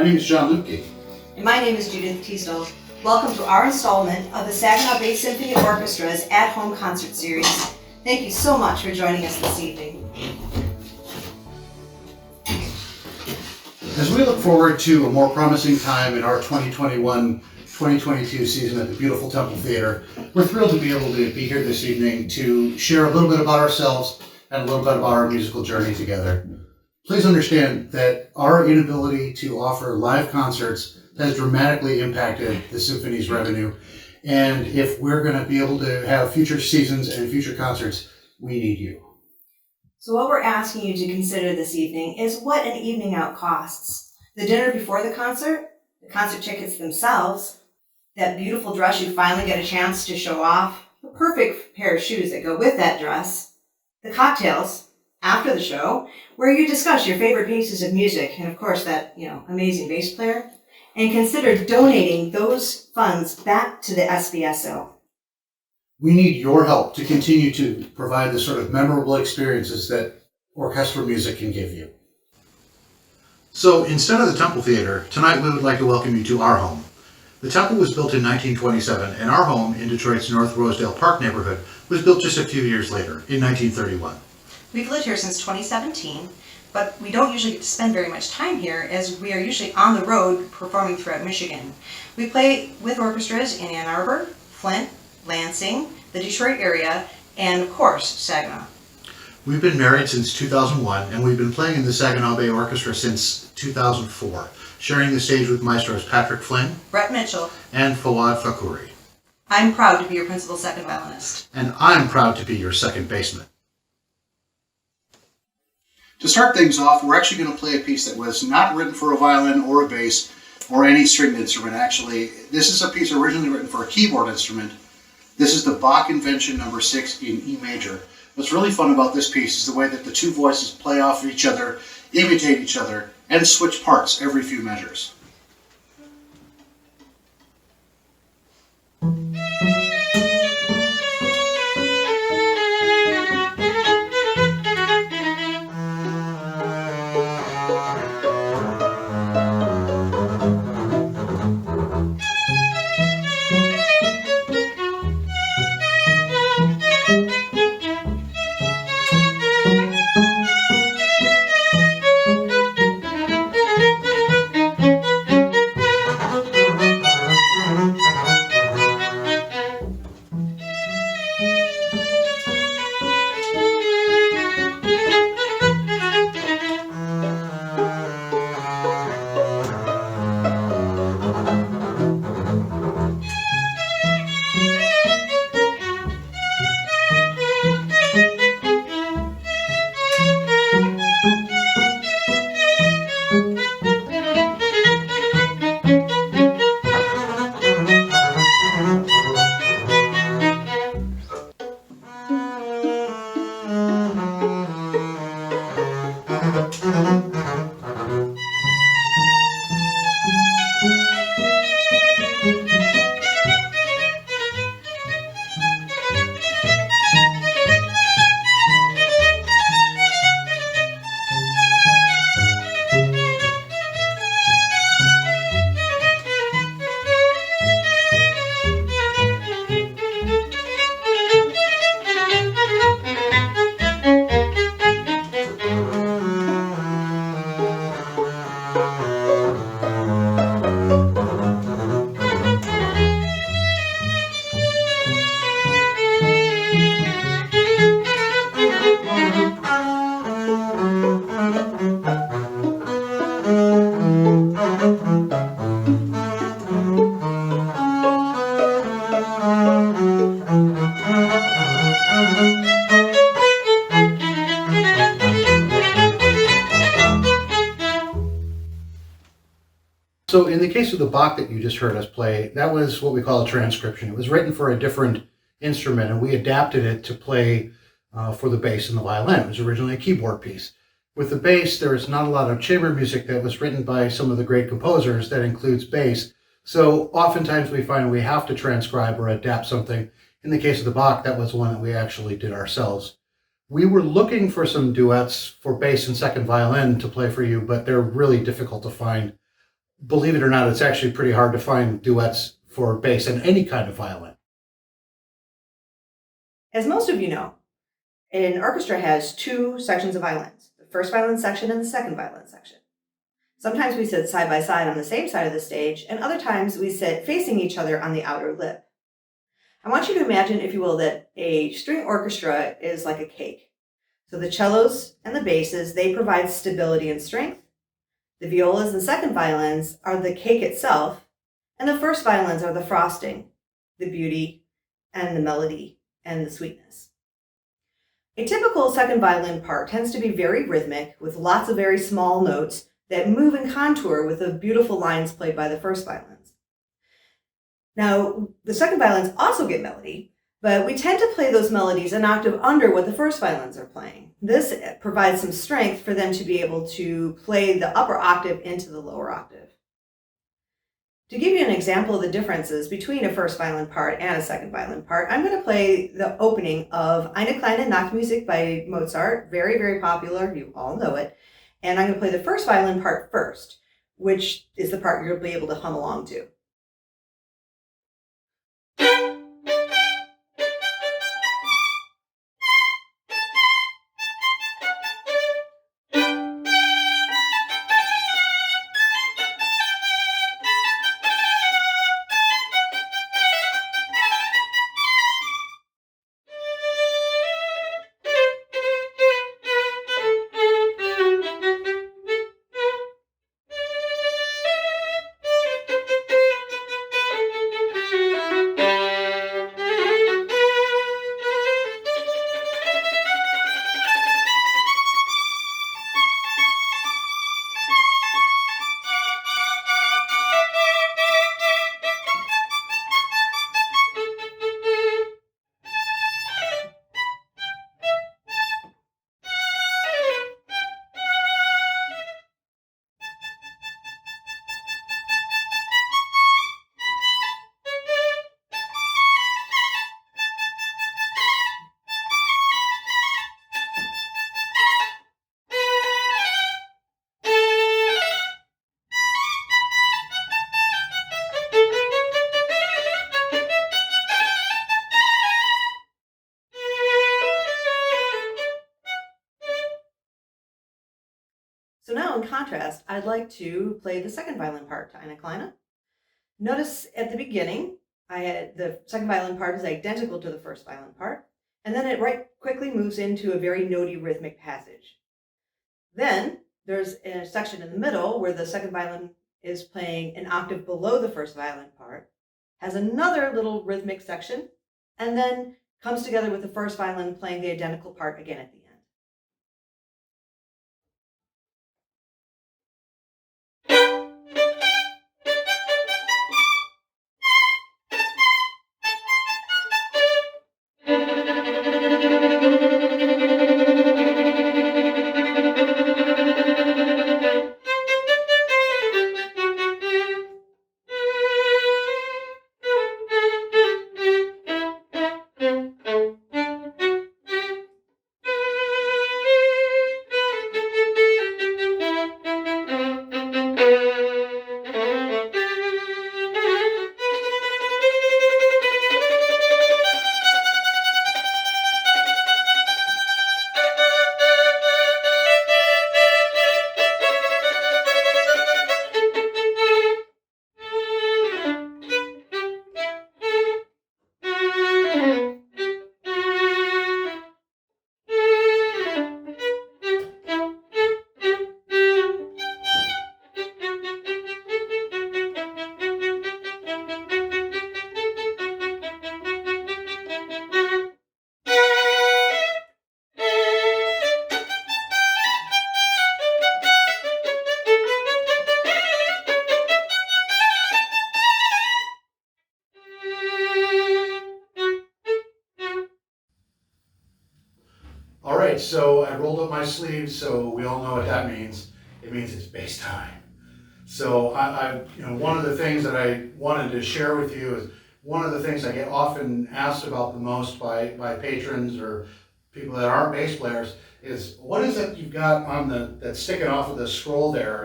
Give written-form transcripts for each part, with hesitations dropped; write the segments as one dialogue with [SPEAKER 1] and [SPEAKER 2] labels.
[SPEAKER 1] name is John Luebke.
[SPEAKER 2] And my name is Judith Teasdle. Welcome to our installment of the Saginaw Bay Symphony Orchestra's at-home concert series. Thank you so much for joining us this evening.
[SPEAKER 1] As we look forward to a more promising time in our 2021-2022 season at the beautiful Temple Theater, we're thrilled to be able to be here this evening to share a little bit about ourselves and a little bit about our musical journey together. Please understand that our inability to offer live concerts has dramatically impacted the Symphony's revenue. And if we're going to be able to have future seasons and future concerts, we need you.
[SPEAKER 2] So what we're asking you to consider this evening is what an evening out costs. The dinner before the concert tickets themselves, that beautiful dress you finally get a chance to show off, the perfect pair of shoes that go with that dress, the cocktails after the show, where you discuss your favorite pieces of music, and of course that, amazing bass player, and consider donating those funds back to the SBSO.
[SPEAKER 1] We need your help to continue to provide the sort of memorable experiences that orchestral music can give you. So instead of the Temple Theater, tonight we would like to welcome you to our home. The Temple was built in 1927, and our home in Detroit's North Rosedale Park neighborhood was built just a few years later, in 1931.
[SPEAKER 3] We've lived here since 2017. But we don't usually get to spend very much time here as we are usually on the road performing throughout Michigan. We play with orchestras in Ann Arbor, Flint, Lansing, the Detroit area, and of course, Saginaw.
[SPEAKER 1] We've been married since 2001, and we've been playing in the Saginaw Bay Orchestra since 2004, sharing the stage with maestros Patrick Flynn,
[SPEAKER 3] Brett Mitchell,
[SPEAKER 1] and Fawad Fakhouri.
[SPEAKER 3] I'm proud to be your principal second violinist.
[SPEAKER 1] And I'm proud to be your second bassman.
[SPEAKER 4] To start things off, we're actually going to play a piece that was not written for a violin or a bass or any stringed instrument. Actually, this is a piece originally written for a keyboard instrument. This is the Bach Invention number 6 in E major. What's really fun about this piece is the way that the two voices play off of each other, imitate each other, and switch parts every few measures.
[SPEAKER 1] So in the case of the Bach that you just heard us play, that was what we call a transcription. It was written for a different instrument, and we adapted it to play for the bass and the violin. It was originally a keyboard piece. With the bass, there is not a lot of chamber music that was written by some of the great composers that includes bass. So oftentimes we find we have to transcribe or adapt something. In the case of the Bach, that was one that we actually did ourselves. We were looking for some duets for bass and second violin to play for you, but they're really difficult to find. believe it or not, it's actually pretty hard to find duets for bass and any kind of violin.
[SPEAKER 2] As most of you know, an orchestra has two sections of violins, the first violin section and the second violin section. Sometimes we sit side by side on the same side of the stage, and other times we sit facing each other on the outer lip. I want you to imagine, if you will, that a string orchestra is like a cake. So the cellos and the basses, they provide stability and strength. The violas and second violins are the cake itself, and the first violins are the frosting, the beauty, and the melody, and the sweetness. A typical second violin part tends to be very rhythmic, with lots of very small notes that move in contour with the beautiful lines played by the first violins. Now, the second violins also get melody, but we tend to play those melodies an octave under what the first violins are playing. This provides some strength for them to be able to play the upper octave into the lower octave. To give you an example of the differences between a first violin part and a second violin part, I'm going to play the opening of Eine kleine Nachtmusik by Mozart, very, very popular, you all know it, and I'm going to play the first violin part first, which is the part you'll be able to hum along to. So now, in contrast, I'd like to play the second violin part to Eine kleine. Notice at the beginning, the second violin part is identical to the first violin part, and then it right quickly moves into a very notey rhythmic passage. Then there's a section in the middle where the second violin is playing an octave below the first violin part, has another little rhythmic section, and then comes together with the first violin playing the identical part again at the end.
[SPEAKER 1] All right, so I rolled up my sleeves, so we all know what that means. It means it's bass time. So one of the things that I wanted to share with you is one of the things I get often asked about the most by patrons or people that aren't bass players is, what is it you've got on that's sticking off of the scroll there?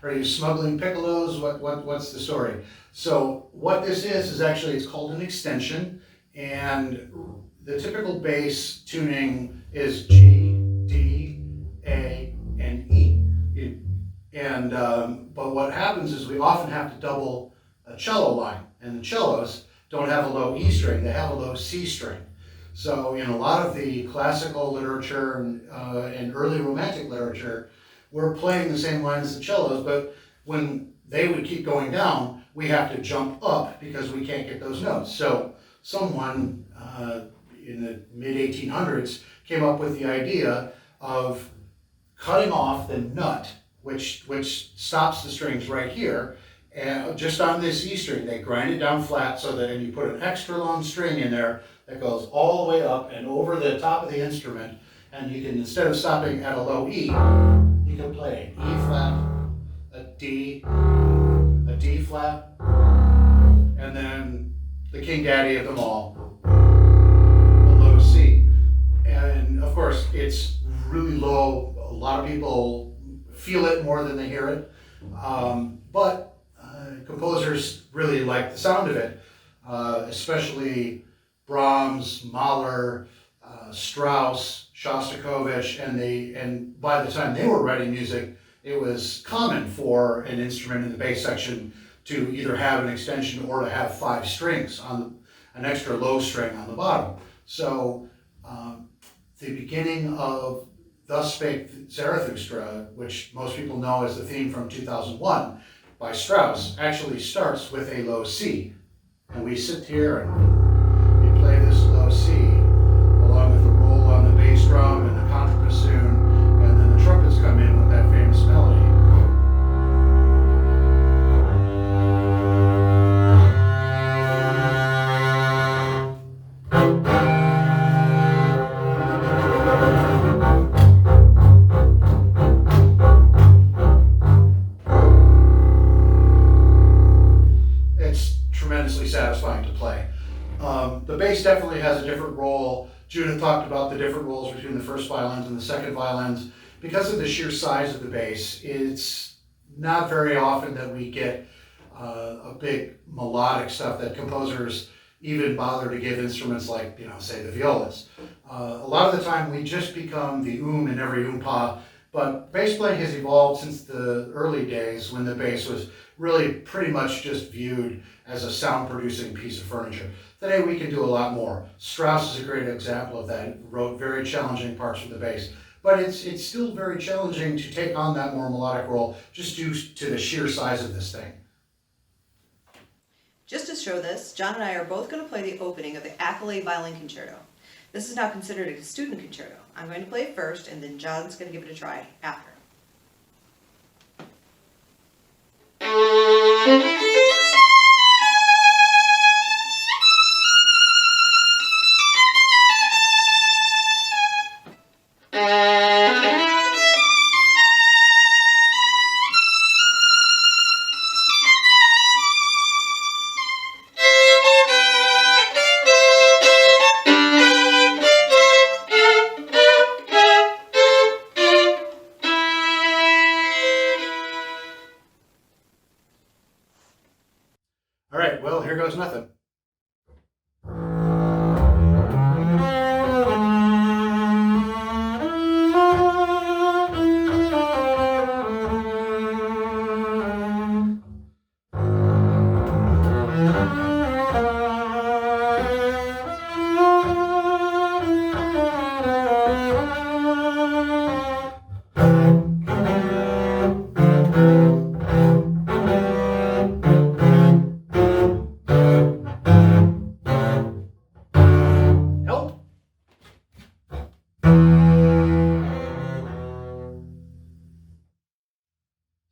[SPEAKER 1] Are you smuggling piccolos? What's the story? So what this is actually, it's called an extension, and the typical bass tuning is G, D, A, and E. But what happens is we often have to double a cello line, and the cellos don't have a low E string, they have a low C string. So in a lot of the classical literature and early romantic literature, we're playing the same line as the cellos, but when they would keep going down, we have to jump up because we can't get those notes. So someone in the mid-1800s came up with the idea of cutting off the nut, which stops the strings right here, and just on this E string, they grind it down flat so that then you put an extra long string in there that goes all the way up and over the top of the instrument, and you can, instead of stopping at a low E, you can play E flat, a D flat, and then the king daddy of them all, a low C. And of course, it's really low. A lot of people feel it more than they hear it, but composers really like the sound of it, especially Brahms, Mahler, Strauss, Shostakovich, and by the time they were writing music, it was common for an instrument in the bass section to either have an extension or to have 5 strings on an extra low string on the bottom. So the beginning of Thus Spake Zarathustra, which most people know as the theme from 2001 by Strauss, actually starts with a low C. And we sit here and we play this low C along with the roll on the bass drum and the contrabassoon, and then the trumpets come in with that famous melody. Satisfying to play. The bass definitely has a different role. Judith talked about the different roles between the first violins and the second violins. Because of the sheer size of the bass, it's not very often that we get a big melodic stuff that composers even bother to give instruments like, say the violas. A lot of the time we just become the in every pa, but bass playing has evolved since the early days when the bass was really pretty much just viewed as a sound-producing piece of furniture. Today we can do a lot more. Strauss is a great example of that. He wrote very challenging parts for the bass, but it's still very challenging to take on that more melodic role just due to the sheer size of this thing.
[SPEAKER 3] Just to show this, John and I are both going to play the opening of the Accolade Violin Concerto. This is now considered a student concerto. I'm going to play it first, and then John's going to give it a try after.
[SPEAKER 1] All right, well, here goes nothing.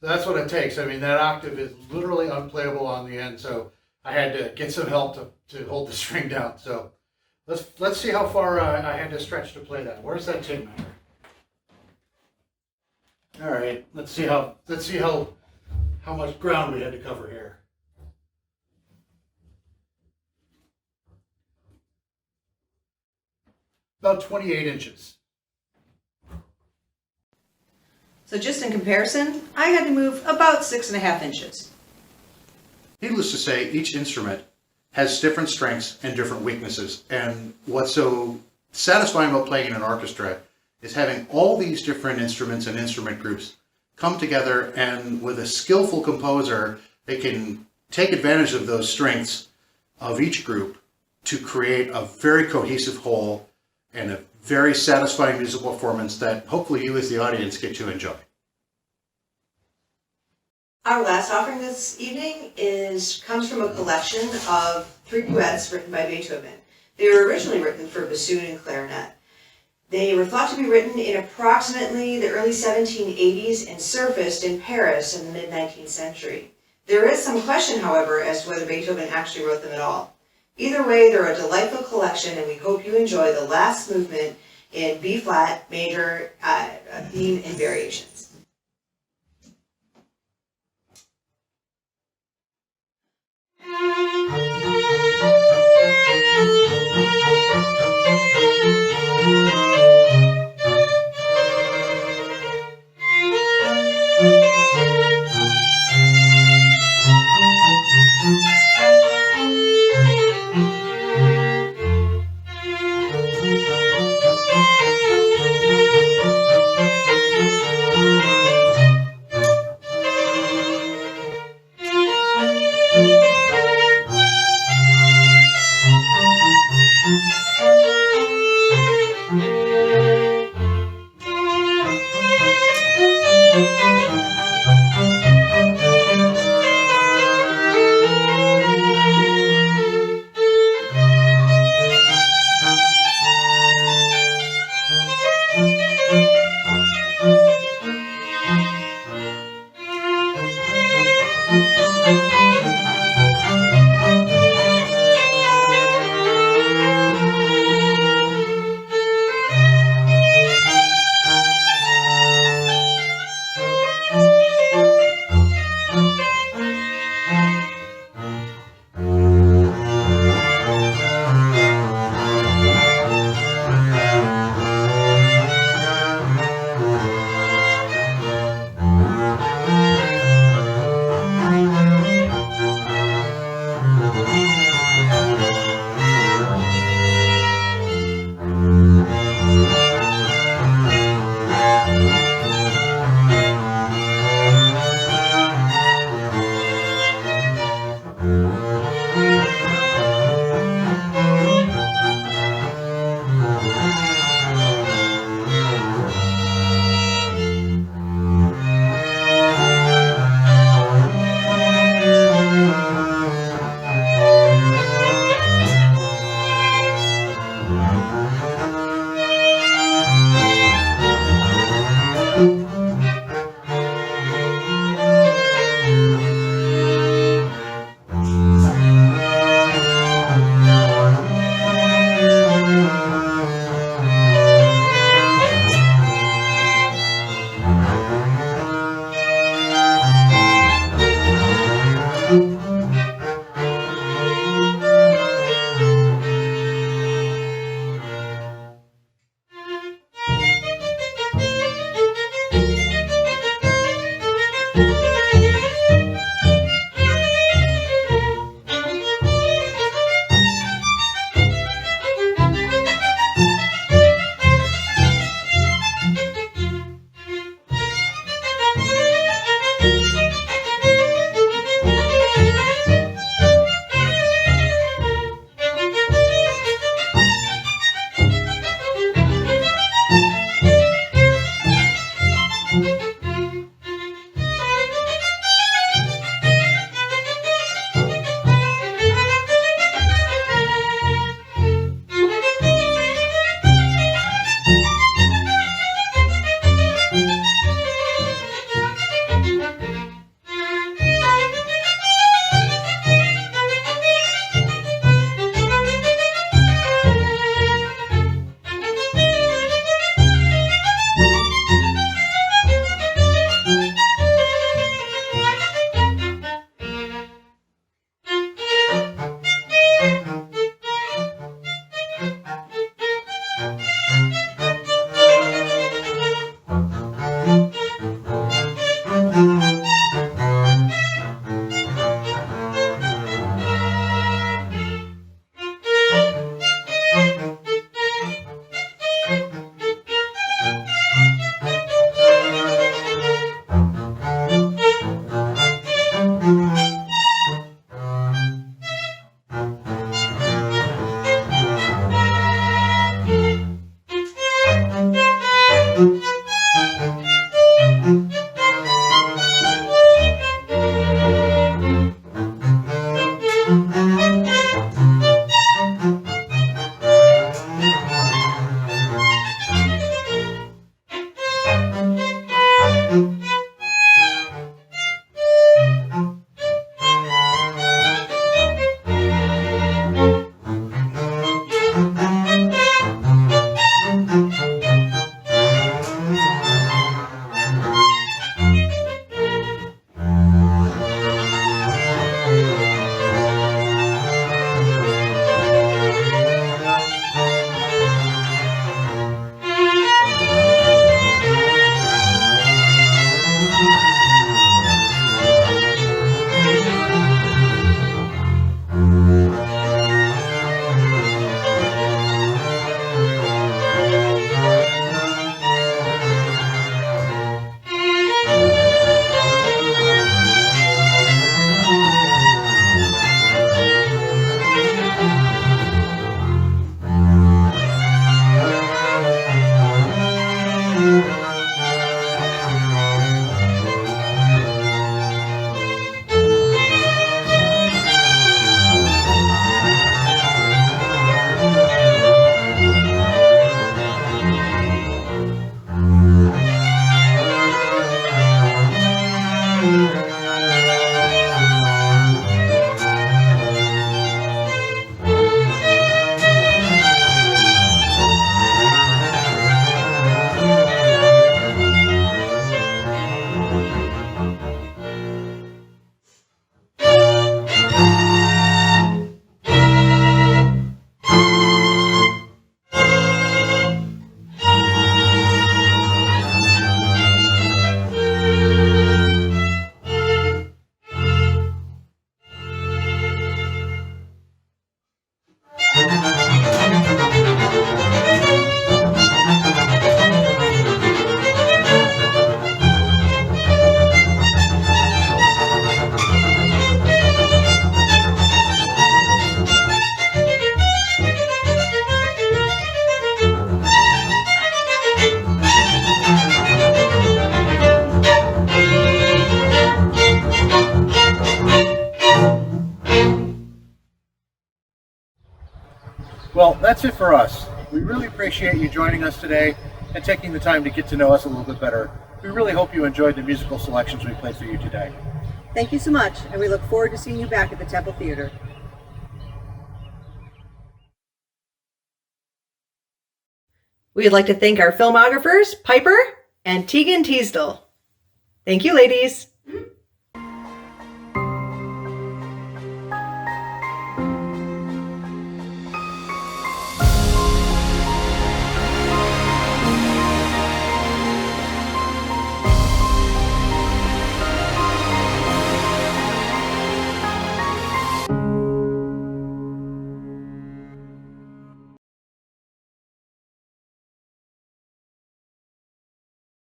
[SPEAKER 1] That's what it takes. I mean, that octave is literally unplayable on the end, so I had to get some help to hold the string down. So let's see how far I had to stretch to play that. Where's that tape measure? All right, let's see how much ground we had to cover here. About 28 inches.
[SPEAKER 3] So just in comparison, I had to move about 6.5 inches.
[SPEAKER 1] Needless to say, each instrument has different strengths and different weaknesses. And what's so satisfying about playing in an orchestra is having all these different instruments and instrument groups come together, and with a skillful composer, they can take advantage of those strengths of each group to create a very cohesive whole and a very satisfying musical performance that hopefully you as the audience get to enjoy.
[SPEAKER 3] Our last offering this evening comes from a collection of 3 duets written by Beethoven. They were originally written for bassoon and clarinet. They were thought to be written in approximately the early 1780s and surfaced in Paris in the mid-19th century. There is some question, however, as to whether Beethoven actually wrote them at all. Either way, they're a delightful collection, and we hope you enjoy the last movement in B-flat major theme and variations.
[SPEAKER 1] that's it for us. We really appreciate you joining us today and taking the time to get to know us a little bit better. We really hope you enjoyed the musical selections we played for you today.
[SPEAKER 5] Thank you so much, and we look forward to seeing you back at the Temple Theater.
[SPEAKER 2] We'd like to thank our filmographers, Piper and Teagan Teasdle. Thank you, ladies.